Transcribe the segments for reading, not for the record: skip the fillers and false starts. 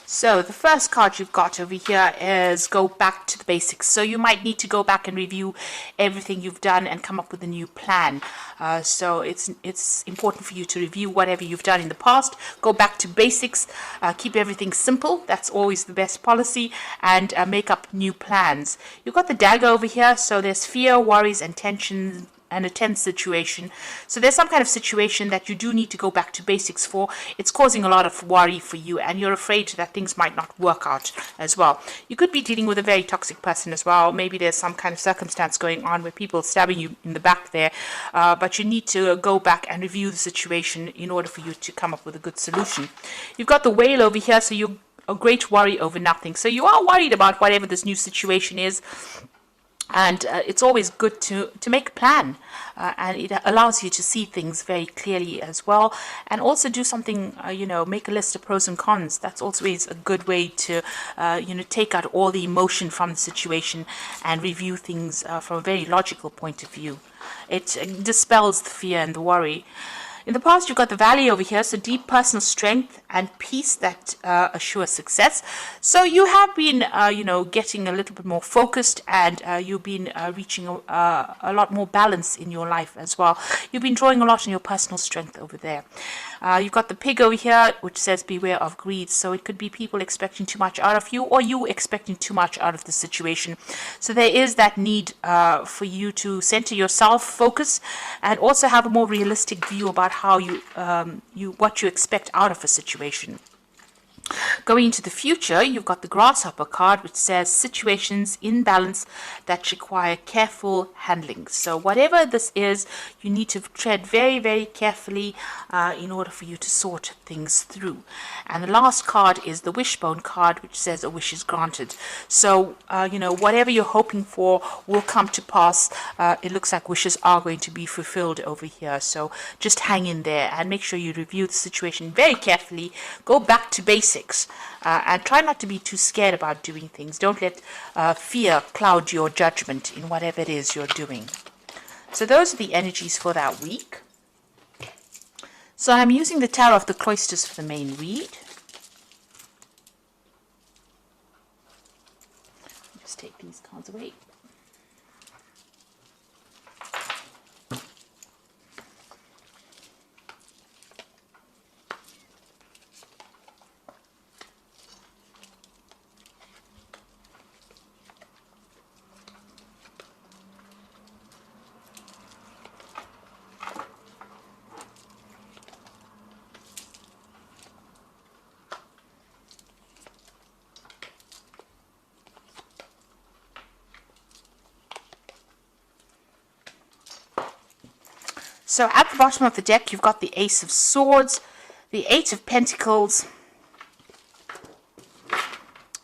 So the first card you've got over here is go back to the basics. So you might need to go back and review everything you've done and come up with a new plan. So it's important for you to review whatever you've done in the past. Go back to basics. Keep everything simple. That's always the best policy. And make up new plans. You've got the dagger over here. So there's fear, worries, and tension and a tense situation. So there's some kind of situation that you do need to go back to basics for. It's causing a lot of worry for you, and you're afraid that things might not work out as well. You could be dealing with a very toxic person as well. Maybe there's some kind of circumstance going on where people are stabbing you in the back there, but you need to go back and review the situation in order for you to come up with a good solution. You've got the whale over here, so you're a great worry over nothing. So you are worried about whatever this new situation is. And it's always good to make a plan, and it allows you to see things very clearly as well, and also do something, make a list of pros and cons. That's always a good way to, take out all the emotion from the situation and review things from a very logical point of view. It dispels the fear and the worry. In the past, you've got the valley over here, so deep personal strength and peace that assure success. So you have been, getting a little bit more focused, and you've been reaching a lot more balance in your life as well. You've been drawing a lot on your personal strength over there. You've got the pig over here, which says beware of greed. So it could be people expecting too much out of you, or you expecting too much out of the situation. So there is that need for you to center yourself, focus, and also have a more realistic view about how what you expect out of a situation. Going into the future, you've got the grasshopper card, which says situations in balance that require careful handling. So whatever this is, you need to tread very, very carefully in order for you to sort things through. And the last card is the wishbone card, which says a wish is granted. So, whatever you're hoping for will come to pass. It looks like wishes are going to be fulfilled over here. So just hang in there and make sure you review the situation very carefully. Go back to basics. And try not to be too scared about doing things. Don't let fear cloud your judgment in whatever it is you're doing. So those are the energies for that week. So I'm using the Tower of the Cloisters for the main read. Just take these cards away. So at the bottom of the deck, you've got the Ace of Swords, the Eight of Pentacles,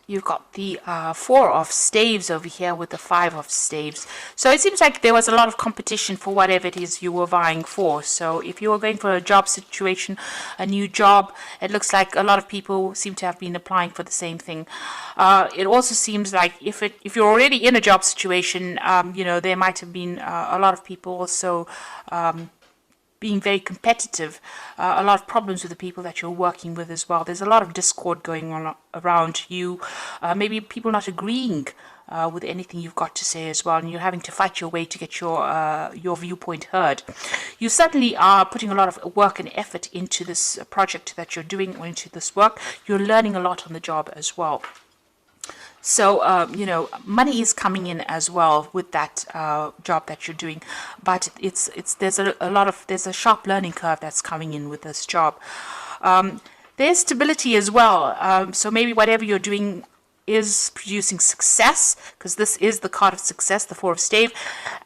you've got the Four of Staves over here with the Five of Staves. So it seems like there was a lot of competition for whatever it is you were vying for. So if you were going for a job situation, a new job, it looks like a lot of people seem to have been applying for the same thing. It also seems like if you're already in a job situation, there might have been a lot of people also being very competitive, a lot of problems with the people that you're working with as well. There's a lot of discord going on around you, maybe people not agreeing with anything you've got to say as well, and you're having to fight your way to get your viewpoint heard. You certainly are putting a lot of work and effort into this project that you're doing, or into this work. You're learning a lot on the job as well. So, money is coming in as well with that job that you're doing, but there's a sharp learning curve that's coming in with this job. There's stability as well. So maybe whatever you're doing is producing success, because this is the card of success, the Four of Stave,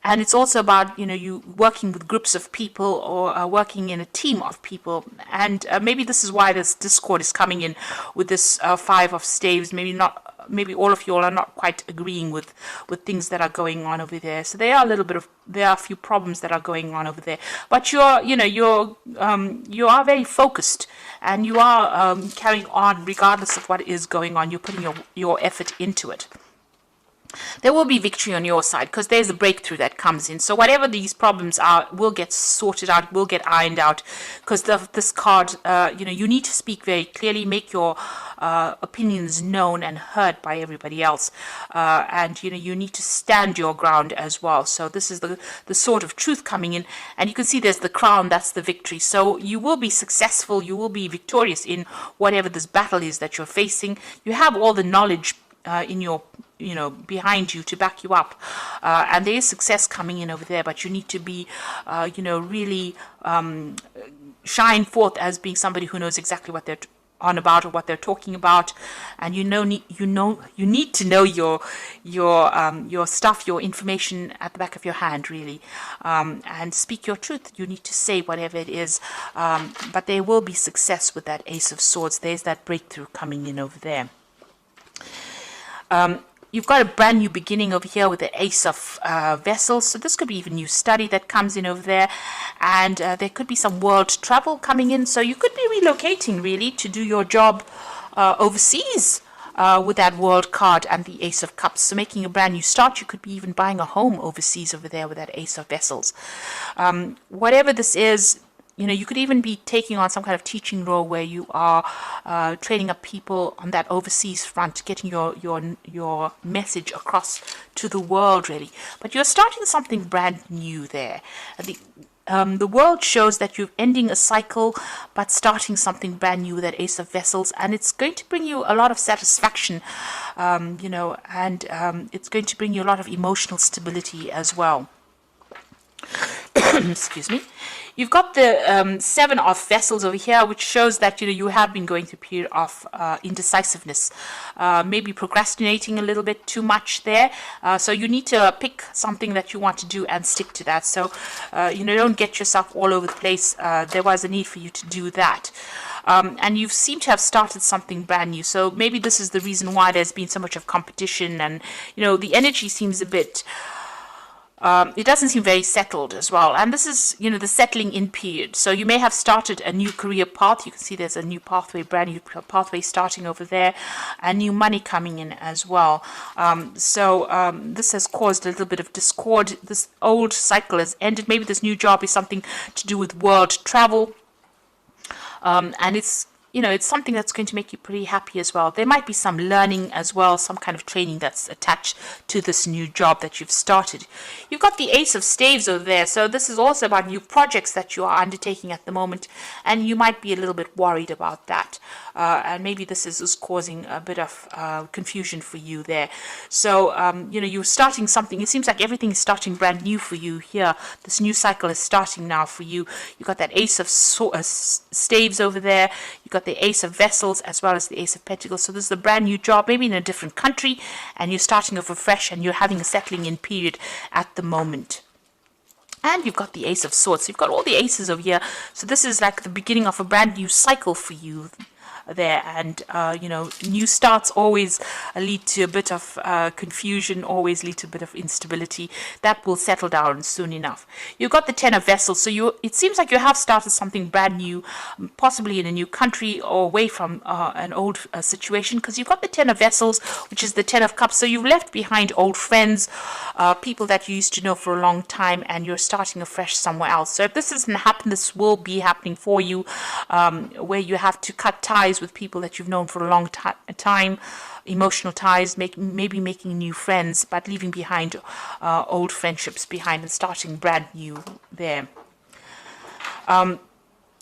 and it's also about you working with groups of people, or working in a team of people, and maybe this is why this discord is coming in with this Five of Staves. Maybe all of you all are not quite agreeing with things that are going on over there. So there are a few problems that are going on over there. But you are very focused, and you are carrying on regardless of what is going on. You're putting your effort into it. there will be victory on your side because there's a breakthrough that comes in. So whatever these problems are will get sorted out, will get ironed out, because this card, you need to speak very clearly, make your opinions known and heard by everybody else, and you need to stand your ground as well. So this is the sort of truth coming in, and you can see there's the crown, that's the victory. So you will be successful, you will be victorious in whatever this battle is that you're facing. You have all the knowledge in your behind you to back you up, and there is success coming in over there, but you need to be really shine forth as being somebody who knows exactly what they're on about or what they're talking about, and you need to know your stuff, your information at the back of your hand, really, and speak your truth. You need to say whatever it is, but there will be success with that Ace of Swords. There's that breakthrough coming in over there. You've got a brand new beginning over here with the Ace of Vessels. So this could be even new study that comes in over there. And there could be some world travel coming in. So you could be relocating, really, to do your job overseas with that world card and the Ace of Cups. So making a brand new start. You could be even buying a home overseas over there with that Ace of Vessels. Whatever this is, you could even be taking on some kind of teaching role where you are training up people on that overseas front, getting your message across to the world, really. But you're starting something brand new there. The world shows that you're ending a cycle, but starting something brand new with that Ace of Vessels, and it's going to bring you a lot of satisfaction, and it's going to bring you a lot of emotional stability as well. Excuse me. You've got the Seven of Vessels over here, which shows that you have been going through a period of indecisiveness, maybe procrastinating a little bit too much there. So you need to pick something that you want to do and stick to that. So don't get yourself all over the place. There was a need for you to do that. And you seem to have started something brand new. So maybe this is the reason why there's been so much of competition, and the energy seems a bit. It doesn't seem very settled as well. And this is, the settling in period. So you may have started a new career path. You can see there's a new pathway, brand new pathway starting over there, and new money coming in as well. This has caused a little bit of discord. This old cycle has ended. Maybe this new job is something to do with world travel. And it's something that's going to make you pretty happy as well. There might be some learning as well, some kind of training that's attached to this new job that you've started. You've got the Ace of Staves over there. So this is also about new projects that you are undertaking at the moment, and you might be a little bit worried about that. And maybe this is causing a bit of confusion for you there. So, you're starting something. It seems like everything is starting brand new for you here. This new cycle is starting now for you. You've got that Ace of Staves over there. You've got the Ace of Vessels as well as the Ace of Pentacles. So this is a brand new job, maybe in a different country, and you're starting over fresh, and you're having a settling in period at the moment. And you've got the Ace of Swords. So you've got all the aces over here. So this is like the beginning of a brand new cycle for you there. And new starts always lead to a bit of confusion, always lead to a bit of instability. That will settle down soon enough. You've got the Ten of Vessels. So it seems like you have started something brand new, possibly in a new country or away from an old situation, because you've got the Ten of Vessels, which is the Ten of Cups. So you've left behind old friends, people that you used to know for a long time, and you're starting afresh somewhere else. So if this doesn't happen, this will be happening for you, where you have to cut ties with people that you've known for a long time, emotional ties, maybe making new friends, but leaving behind old friendships behind and starting brand new there.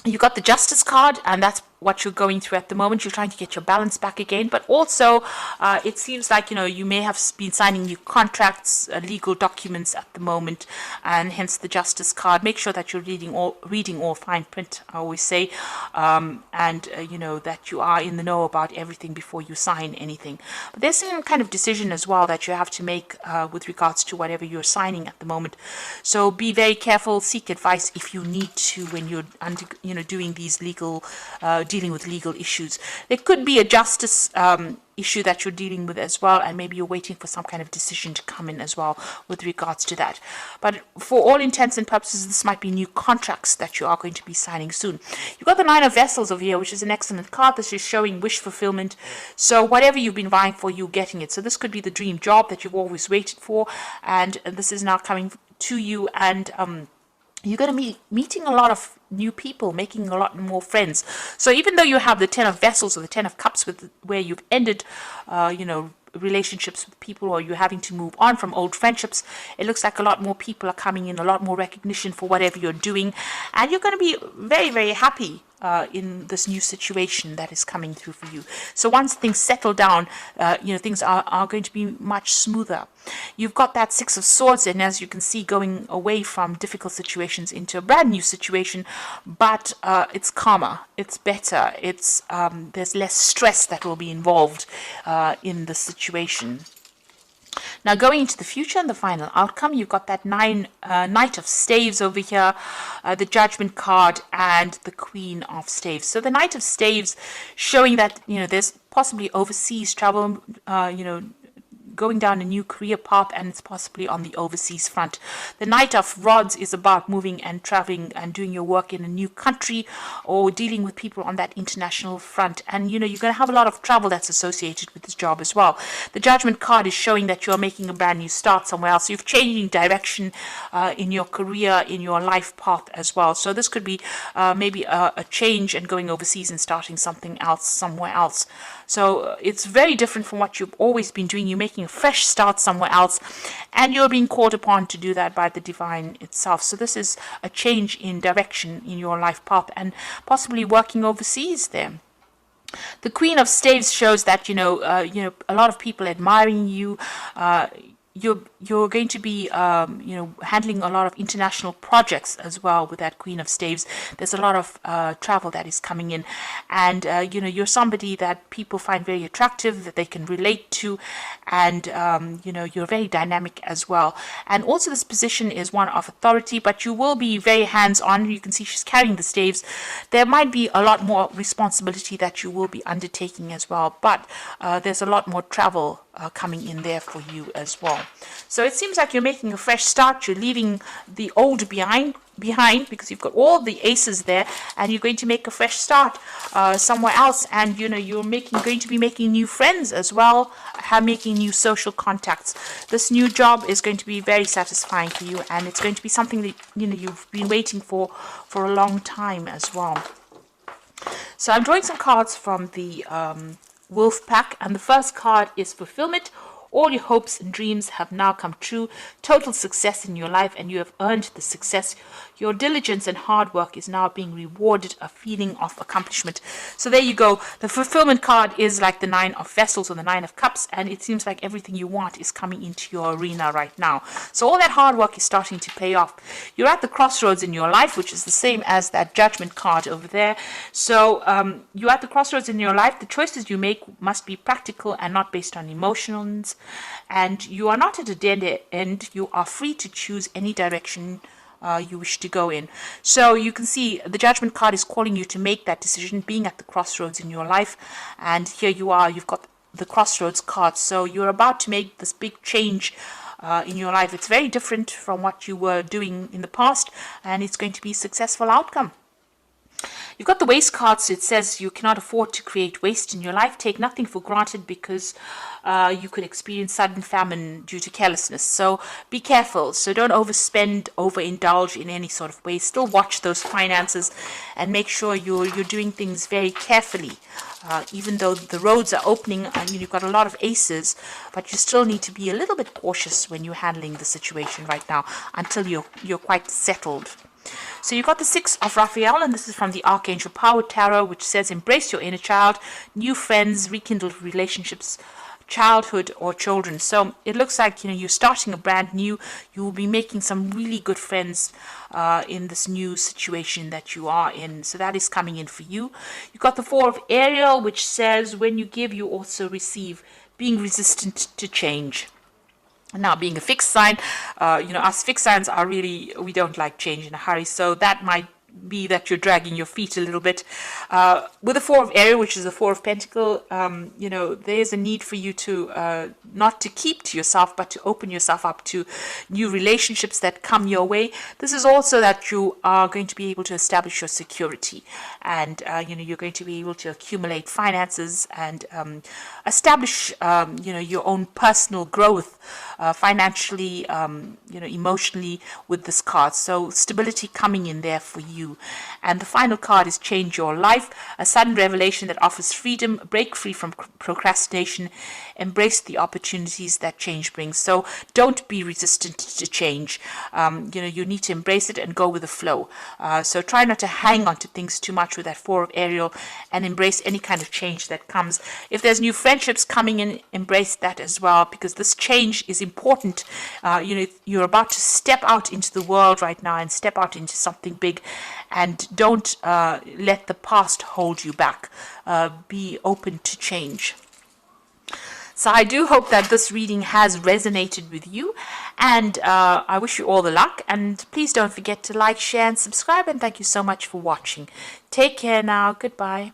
You got the Justice card, and that's what you're going through at the moment. You're trying to get your balance back again, but also it seems like you may have been signing new contracts, legal documents at the moment, and hence the Justice card. Make sure that you're reading all fine print, I always say, and that you are in the know about everything before you sign anything. But there's some kind of decision as well that you have to make with regards to whatever you're signing at the moment. So be very careful. Seek advice if you need to when you're doing these legal dealing with legal issues. There could be a justice issue that you're dealing with as well, and maybe you're waiting for some kind of decision to come in as well with regards to that. But for all intents and purposes, this might be new contracts that you are going to be signing soon. You've got the Nine of Vessels over here, which is an excellent card. This is showing wish fulfillment. So whatever you've been vying for, you're getting it. So this could be the dream job that you've always waited for, and this is now coming to you, and you're going to be meeting a lot of new people, making a lot more friends. So even though you have the Ten of Vessels or the Ten of Cups, where you've ended, relationships with people, or you're having to move on from old friendships, it looks like a lot more people are coming in, a lot more recognition for whatever you're doing, and you're going to be very, very happy in this new situation that is coming through for you. So once things settle down, things are going to be much smoother. You've got that Six of Swords, and as you can see, going away from difficult situations into a brand new situation, but it's calmer, it's better, it's there's less stress that will be involved in the situation. Now, going into the future and the final outcome, you've got that Knight of Staves over here, the Judgment card, and the Queen of Staves. So the Knight of Staves showing that, there's possibly overseas travel, going down a new career path, and it's possibly on the overseas front. The Knight of Rods is about moving and traveling and doing your work in a new country, or dealing with people on that international front. And you're going to have a lot of travel that's associated with this job as well. The Judgment card is showing that you're making a brand new start somewhere else. You've changing direction in your career, in your life path as well. So this could be maybe a change and going overseas and starting something else somewhere else. So it's very different from what you've always been doing. You're making a fresh start somewhere else, and you're being called upon to do that by the divine itself. So this is a change in direction in your life path, and possibly working overseas there. The Queen of Staves shows that a lot of people admiring you. You're going to be handling a lot of international projects as well with that Queen of Staves. There's a lot of travel that is coming in, and you're somebody that people find very attractive, that they can relate to, and you're very dynamic as well. And also this position is one of authority, but you will be very hands-on. You can see she's carrying the staves. There might be a lot more responsibility that you will be undertaking as well, but there's a lot more travel coming in there for you as well. So it seems like you're making a fresh start. You're leaving the old behind because you've got all the aces there, and you're going to make a fresh start somewhere else. And you're going to be making new friends as well, making new social contacts. This new job is going to be very satisfying for you, and it's going to be something that you've been waiting for a long time as well. So I'm drawing some cards from the Wolf pack, and the first card is Fulfillment. All your hopes and dreams have now come true. Total success in your life, and you have earned the success. Your diligence and hard work is now being rewarded, a feeling of accomplishment. So there you go. The Fulfillment card is like the Nine of Vessels or the Nine of Cups, and it seems like everything you want is coming into your arena right now. So all that hard work is starting to pay off. You're at the crossroads in your life, which is the same as that Judgment card over there. So you're at the crossroads in your life. The choices you make must be practical and not based on emotions. And you are not at a dead end. You are free to choose any direction you wish to go in. So you can see the Judgment card is calling you to make that decision, being at the crossroads in your life. And here you are, you've got the crossroads card. So you're about to make this big change in your life. It's very different from what you were doing in the past, and it's going to be a successful outcome. You've got the Waste card, so it says you cannot afford to create waste in your life. Take nothing for granted, because you could experience sudden famine due to carelessness. So be careful. So don't overspend, overindulge in any sort of way. Still watch those finances and make sure you're doing things very carefully. Even though the roads are opening, you've got a lot of aces, but you still need to be a little bit cautious when you're handling the situation right now until you're quite settled. So you've got the Six of Raphael, and this is from the Archangel Power Tarot, which says embrace your inner child, new friends, rekindle relationships, childhood or children. So it looks like you're starting a brand new. You will be making some really good friends in this new situation that you are in. So that is coming in for you. You've got the Four of Ariel, which says when you give, you also receive, being resistant to change. Now, being a fixed sign, us fixed signs are really, we don't like change in a hurry. So that might be that you're dragging your feet a little bit. With the Four of Ariel, which is the Four of Pentacle, you know, there's a need for you to not to keep to yourself, but to open yourself up to new relationships that come your way. This is also that you are going to be able to establish your security, and you know, you're going to be able to accumulate finances and establish you know, your own personal growth financially, you know, emotionally with this card. So stability coming in there for you. And the final card is Change Your Life, a sudden revelation that offers freedom, break free from procrastination, embrace the opportunities that change brings. So don't be resistant to change. You know, you need to embrace it and go with the flow. So try not to hang on to things too much with that Four of Ariel, and embrace any kind of change that comes. If there's new friendships coming in, embrace that as well, because this change is important. You know, you're about to step out into the world right now and step out into something big, and don't let the past hold you back. Be open to change. So I do hope that this reading has resonated with you, and I wish you all the luck. And please don't forget to like, share, and subscribe. And thank you so much for watching. Take care now. Goodbye.